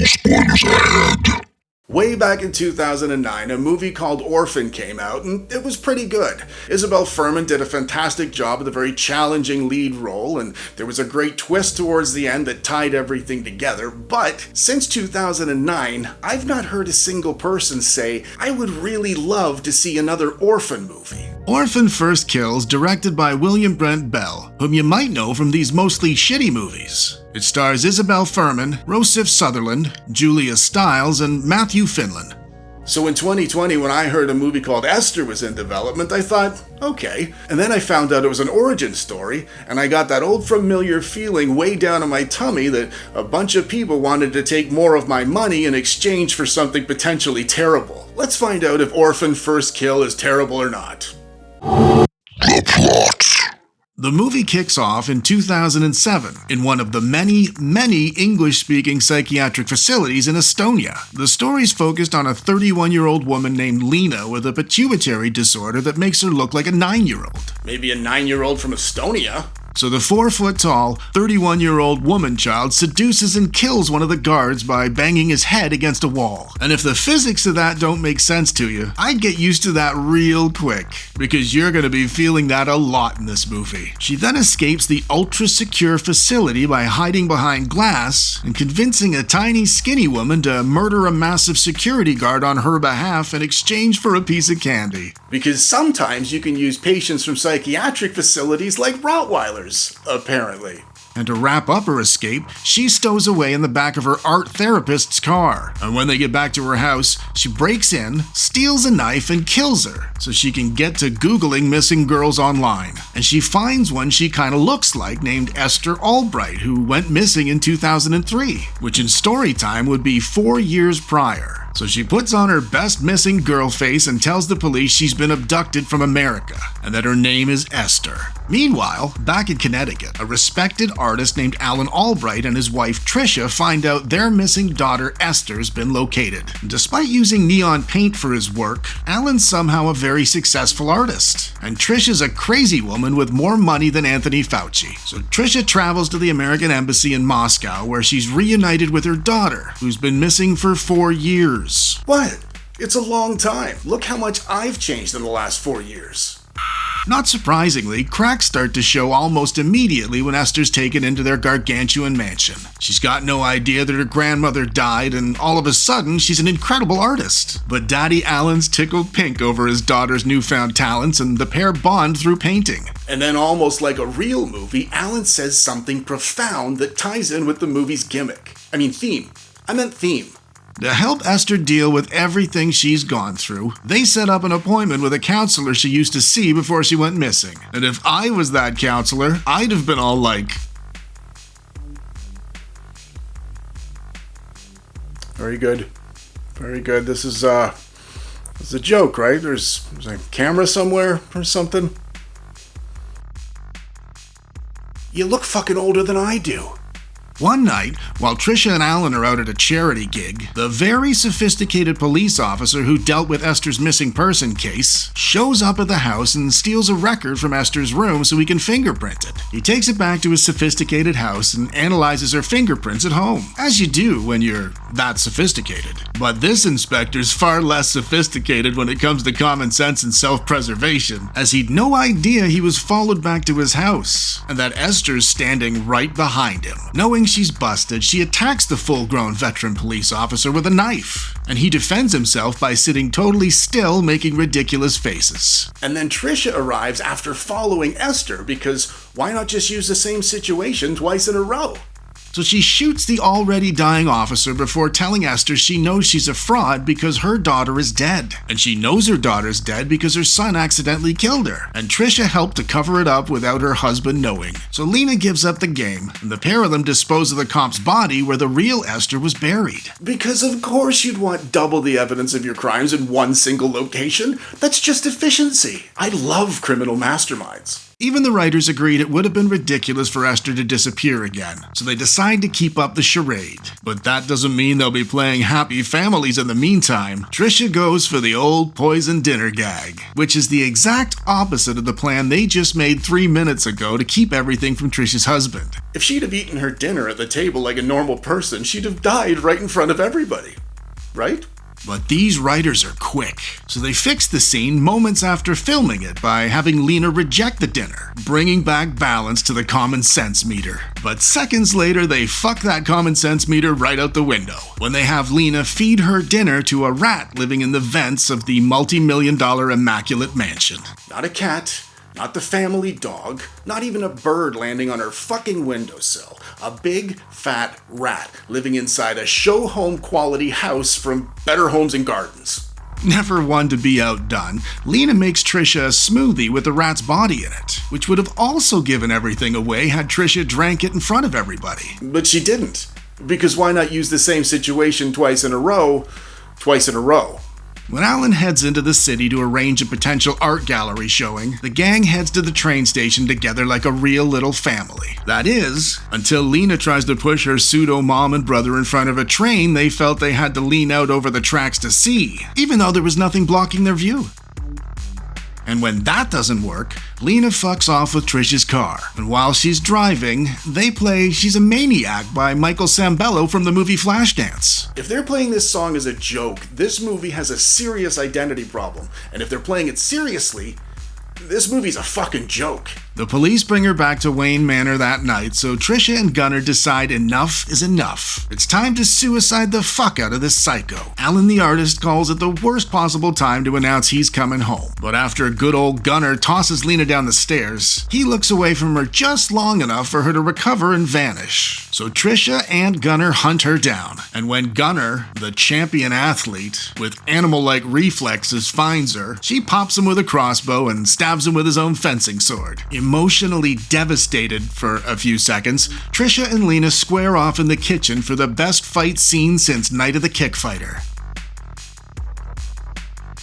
spoilers ahead. Way back in 2009, a movie called Orphan came out, and it was pretty good. Isabelle Fuhrman did a fantastic job with a very challenging lead role, and there was a great twist towards the end that tied everything together. But since 2009, I've not heard a single person say, I would really love to see another Orphan movie. Orphan First Kills, directed by William Brent Bell, whom you might know from these mostly shitty movies. It stars Isabelle Fuhrman, Rossif Sutherland, Julia Stiles, and Matthew Finlan. So in 2020, when I heard a movie called Esther was in development, I thought, okay. And then I found out it was an origin story, and I got that old familiar feeling way down in my tummy that a bunch of people wanted to take more of my money in exchange for something potentially terrible. Let's find out if Orphan First Kill is terrible or not. The plot. The movie kicks off in 2007 in one of the many English-speaking psychiatric facilities in Estonia. The story's focused on a 31-year-old woman named Lena with a pituitary disorder that makes her look like a 9-year-old. Maybe a 9-year-old from Estonia? So the 4-foot-tall, 31-year-old woman child seduces and kills one of the guards by banging his head against a wall. And if the physics of that don't make sense to you, I'd get used to that real quick, because you're going to be feeling that a lot in this movie. She then escapes the ultra-secure facility by hiding behind glass and convincing a tiny skinny woman to murder a massive security guard on her behalf in exchange for a piece of candy. Because sometimes you can use patients from psychiatric facilities like Rottweilers. Apparently. And to wrap up her escape, she stows away in the back of her art therapist's car. And when they get back to her house, she breaks in, steals a knife, and kills her so she can get to Googling missing girls online. And she finds one she kinda looks like named Esther Albright, who went missing in 2003, which in story time would be 4 years prior. So she puts on her best missing girl face and tells the police she's been abducted from America, and that her name is Esther. Meanwhile, back in Connecticut, a respected artist named Alan Albright and his wife Tricia find out their missing daughter Esther's been located. Despite using neon paint for his work, Alan's somehow a very successful artist, and Tricia's a crazy woman with more money than Anthony Fauci. So Tricia travels to the American embassy in Moscow, where she's reunited with her daughter, who's been missing for 4 years. What? It's a long time. Look how much I've changed in the last 4 years. Not surprisingly, cracks start to show almost immediately when Esther's taken into their gargantuan mansion. She's got no idea that her grandmother died, and all of a sudden, she's an incredible artist. But Daddy Alan's tickled pink over his daughter's newfound talents, and the pair bond through painting. And then, almost like a real movie, Alan says something profound that ties in with the movie's gimmick. Theme. I meant theme. To help Esther deal with everything she's gone through, they set up an appointment with a counselor she used to see before she went missing. And if I was that counselor, I'd have been all like, Very good. Very good. This is a joke, right? There's a camera somewhere or something. You look fucking older than I do. One night, while Tricia and Alan are out at a charity gig, the very sophisticated police officer who dealt with Esther's missing person case shows up at the house and steals a record from Esther's room so he can fingerprint it. He takes it back to his sophisticated house and analyzes her fingerprints at home, as you do when you're that sophisticated. But this inspector's far less sophisticated when it comes to common sense and self-preservation, as he'd no idea he was followed back to his house, and that Esther's standing right behind him. Knowing she's busted, she attacks the full-grown veteran police officer with a knife, and he defends himself by sitting totally still, making ridiculous faces. And then Tricia arrives after following Esther, because why not just use the same situation twice in a row? So she shoots the already dying officer before telling Esther she knows she's a fraud because her daughter is dead. And she knows her daughter's dead because her son accidentally killed her. And Tricia helped to cover it up without her husband knowing. So Lena gives up the game, and the pair of them dispose of the cop's body where the real Esther was buried. Because of course you'd want double the evidence of your crimes in one single location. That's just efficiency. I love criminal masterminds. Even the writers agreed it would have been ridiculous for Esther to disappear again, so they decide to keep up the charade. But that doesn't mean they'll be playing happy families in the meantime. Trisha goes for the old poison dinner gag, which is the exact opposite of the plan they just made 3 minutes ago to keep everything from Trisha's husband. If she'd have eaten her dinner at the table like a normal person, she'd have died right in front of everybody. Right? But these writers are quick, so they fix the scene moments after filming it by having Lena reject the dinner, bringing back balance to the common sense meter. But seconds later, they fuck that common sense meter right out the window when they have Lena feed her dinner to a rat living in the vents of the multi-million-dollar immaculate mansion. Not a cat, not the family dog, not even a bird landing on her fucking windowsill. A big, fat rat living inside a show home quality house from Better Homes and Gardens. Never one to be outdone, Lena makes Trisha a smoothie with the rat's body in it, which would have also given everything away had Trisha drank it in front of everybody. But she didn't. Because why not use the same situation twice in a row? When Alan heads into the city to arrange a potential art gallery showing, the gang heads to the train station together like a real little family. That is, until Lena tries to push her pseudo-mom and brother in front of a train they felt they had to lean out over the tracks to see, even though there was nothing blocking their view. And when that doesn't work, Lena fucks off with Trisha's car. And while she's driving, they play She's a Maniac by Michael Sambello from the movie Flashdance. If they're playing this song as a joke, this movie has a serious identity problem. And if they're playing it seriously, this movie's a fucking joke. The police bring her back to Wayne Manor that night, so Trisha and Gunnar decide enough is enough. It's time to suicide the fuck out of this psycho. Alan the artist calls it the worst possible time to announce he's coming home. But after good old Gunnar tosses Lena down the stairs, he looks away from her just long enough for her to recover and vanish. So Trisha and Gunnar hunt her down. And when Gunnar, the champion athlete, with animal-like reflexes finds her, she pops him with a crossbow and stabs him with his own fencing sword. Emotionally devastated for a few seconds, Trisha and Lena square off in the kitchen for the best fight scene since Night of the Kickfighter.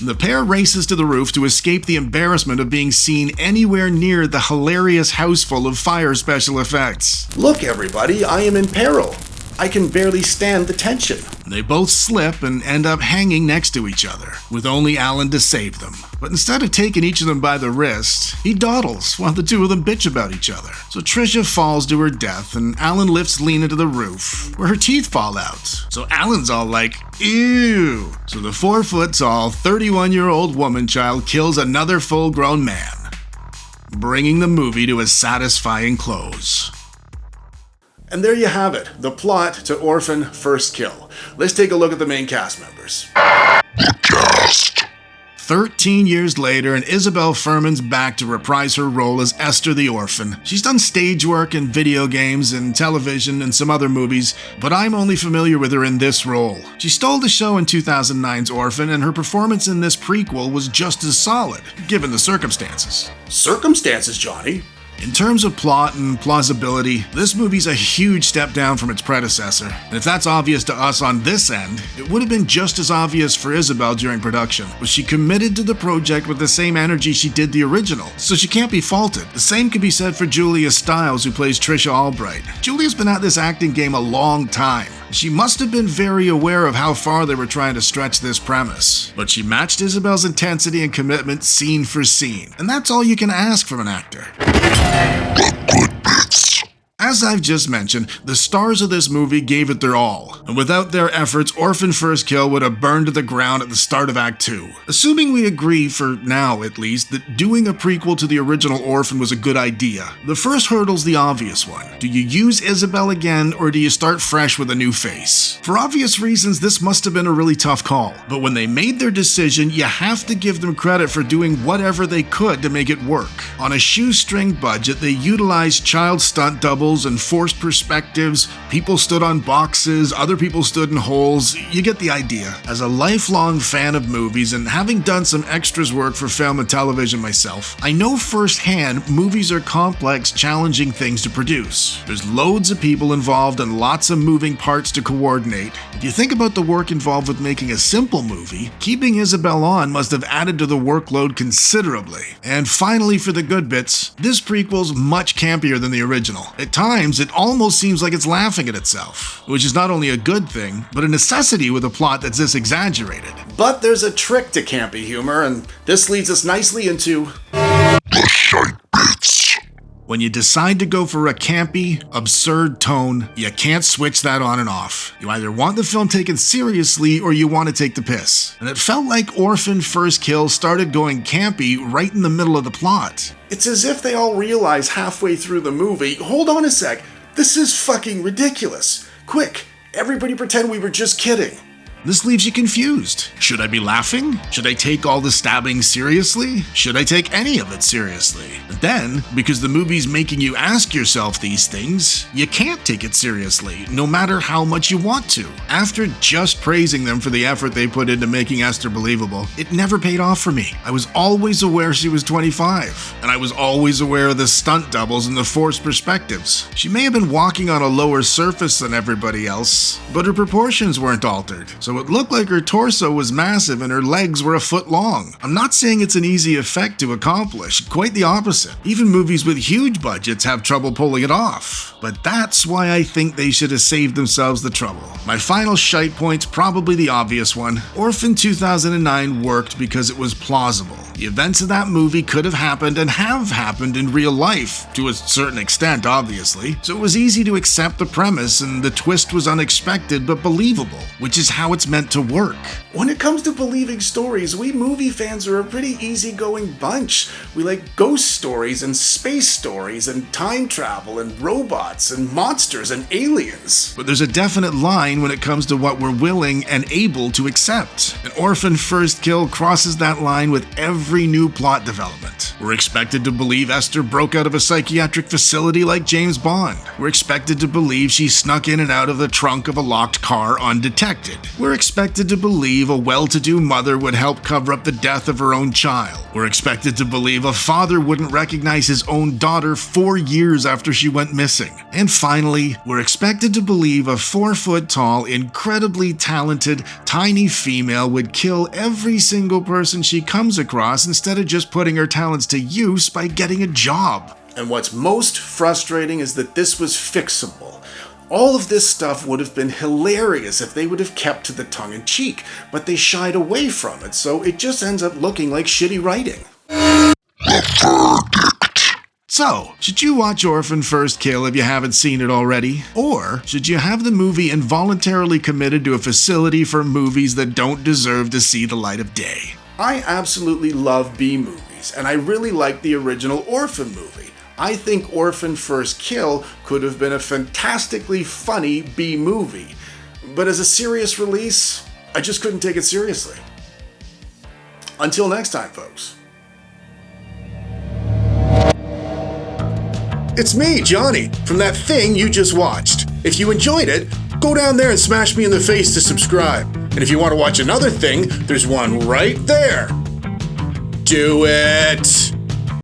The pair races to the roof to escape the embarrassment of being seen anywhere near the hilarious house full of fire special effects. Look, everybody, I am in peril. I can barely stand the tension. They both slip and end up hanging next to each other, with only Alan to save them. But instead of taking each of them by the wrist, he dawdles while the two of them bitch about each other. So Trisha falls to her death, and Alan lifts Lena to the roof, where her teeth fall out. So Alan's all like, ew. So the 4-foot-tall, 31-year-old woman child kills another full-grown man, bringing the movie to a satisfying close. And there you have it, the plot to Orphan First Kill. Let's take a look at the main cast members. The cast. 13 years later, and Isabelle Fuhrman's back to reprise her role as Esther the Orphan. She's done stage work in video games and television and some other movies, but I'm only familiar with her in this role. She stole the show in 2009's Orphan, and her performance in this prequel was just as solid, given the circumstances. Circumstances, Johnny? In terms of plot and plausibility, this movie's a huge step down from its predecessor. And if that's obvious to us on this end, it would have been just as obvious for Isabelle during production. But she committed to the project with the same energy she did the original, so she can't be faulted. The same could be said for Julia Stiles, who plays Trisha Albright. Julia's been at this acting game a long time. She must have been very aware of how far they were trying to stretch this premise. But she matched Isabelle's intensity and commitment scene for scene. And that's all you can ask from an actor. The good bits. As I've just mentioned, the stars of this movie gave it their all, and without their efforts, Orphan First Kill would have burned to the ground at the start of Act 2. Assuming we agree, for now at least, that doing a prequel to the original Orphan was a good idea, the first hurdle's the obvious one. Do you use Isabelle again, or do you start fresh with a new face? For obvious reasons, this must have been a really tough call, but when they made their decision, you have to give them credit for doing whatever they could to make it work. On a shoestring budget, they utilized child stunt double angles and forced perspectives. People stood on boxes, other people stood in holes. You get the idea. As a lifelong fan of movies and having done some extras work for film and television myself, I know firsthand movies are complex, challenging things to produce. There's loads of people involved and lots of moving parts to coordinate. If you think about the work involved with making a simple movie, keeping Isabel on must have added to the workload considerably. And finally, for the good bits, this prequel's much campier than the original. At times, it almost seems like it's laughing at itself, which is not only a good thing, but a necessity with a plot that's this exaggerated. But there's a trick to campy humor, and this leads us nicely into The shite bits. When you decide to go for a campy, absurd tone, you can't switch that on and off. You either want the film taken seriously or you want to take the piss. And it felt like Orphan First Kill started going campy right in the middle of the plot. It's as if they all realize halfway through the movie, hold on a sec, this is fucking ridiculous. Quick, everybody pretend we were just kidding. This leaves you confused. Should I be laughing? Should I take all the stabbing seriously? Should I take any of it seriously? And then, because the movie's making you ask yourself these things, you can't take it seriously, no matter how much you want to. After just praising them for the effort they put into making Esther believable, it never paid off for me. I was always aware she was 25, and I was always aware of the stunt doubles and the forced perspectives. She may have been walking on a lower surface than everybody else, but her proportions weren't altered. So it looked like her torso was massive and her legs were a foot long. I'm not saying it's an easy effect to accomplish, quite the opposite. Even movies with huge budgets have trouble pulling it off. But that's why I think they should have saved themselves the trouble. My final shite point's probably the obvious one. Orphan 2009 worked because it was plausible. The events of that movie could have happened and have happened in real life, to a certain extent obviously, so it was easy to accept the premise and the twist was unexpected but believable, which is how it's meant to work. When it comes to believing stories, we movie fans are a pretty easygoing bunch. We like ghost stories and space stories and time travel and robots and monsters and aliens. But there's a definite line when it comes to what we're willing and able to accept. An Orphan First Kill crosses that line with every new plot development. We're expected to believe Esther broke out of a psychiatric facility like James Bond. We're expected to believe she snuck in and out of the trunk of a locked car undetected. We're expected to believe a well-to-do mother would help cover up the death of her own child. We're expected to believe a father wouldn't recognize his own daughter 4 years after she went missing. And finally, we're expected to believe a 4-foot-tall, incredibly talented, tiny female would kill every single person she comes across instead of just putting her talents to use by getting a job. And what's most frustrating is that this was fixable. All of this stuff would have been hilarious if they would have kept to the tongue-in-cheek, but they shied away from it, so it just ends up looking like shitty writing. So, should you watch Orphan First Kill if you haven't seen it already? Or should you have the movie involuntarily committed to a facility for movies that don't deserve to see the light of day? I absolutely love B-movies, and I really like the original Orphan movie. I think Orphan First Kill could have been a fantastically funny B-movie, but as a serious release, I just couldn't take it seriously. Until next time, folks. It's me, Johnny, from that thing you just watched. If you enjoyed it, go down there and smash me in the face to subscribe. And if you want to watch another thing, there's one right there. Do it!